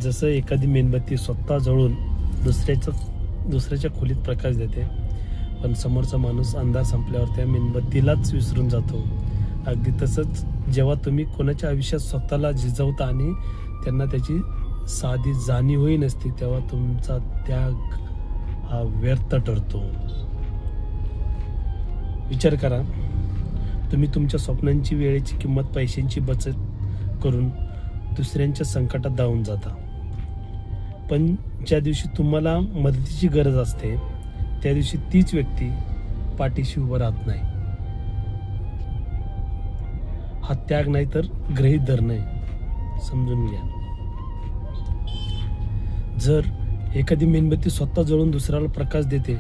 जसं एखादी मेणबत्ती स्वतः जळून दुसऱ्याच्या खोलीत प्रकाश देते, पण समोरचा माणूस अंधार संपल्यावर त्या मेणबत्तीलाच विसरून जातो. अगदी तसंच जेव्हा तुम्ही कोणाच्या आयुष्यात स्वतःला झिजवता आणि त्यांना त्याची साधी जाणीवही नसते, तेव्हा तुमचा त्याग हा व्यर्थ ठरतो. विचार करा, तुम्ही तुमच्या स्वप्नांची, वेळेची किंमत, पैशांची बचत करून दुसऱ्यांच्या संकटात धावून जाता, पण ज्या दिवशी तुम्हाला मदतीची गरज असते त्या दिवशी तीच व्यक्ती पाठीशी उभं राहत नाही. हा त्याग नाही तर गृहीत धरणं आहे, समजून घ्या. जर एखादी मेणबत्ती स्वतः जळून दुसऱ्याला प्रकाश देते,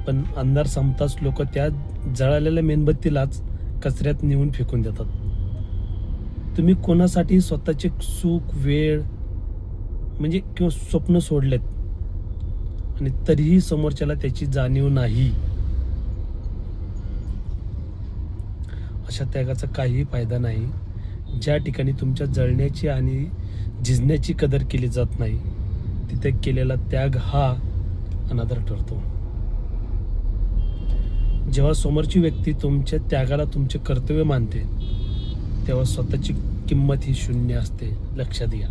पण अंधार संपताच लोक त्या जळालेल्या मेणबत्तीलाच कचऱ्यात नेऊन फेकून देतात. तुम्ही कोणासाठी स्वतःचे सुख, वेळ म्हणजे किंवा स्वप्न सोडलेत आणि तरीही समोरच्याला त्याची जाणीव नाही. अशा त्यागाचा काहीही फायदा नाही. ज्या ठिकाणी तुमच्या जळण्याची आणि झिजण्याची कदर केली जात नाही, तिथे केलेला त्याग हा अनादर ठरतो. जेव्हा समोरची व्यक्ती तुमच्या त्यागाला तुमचे कर्तव्य मानते, तेव्हा स्वतःची किंमत ही शून्य असते, लक्षात घ्या.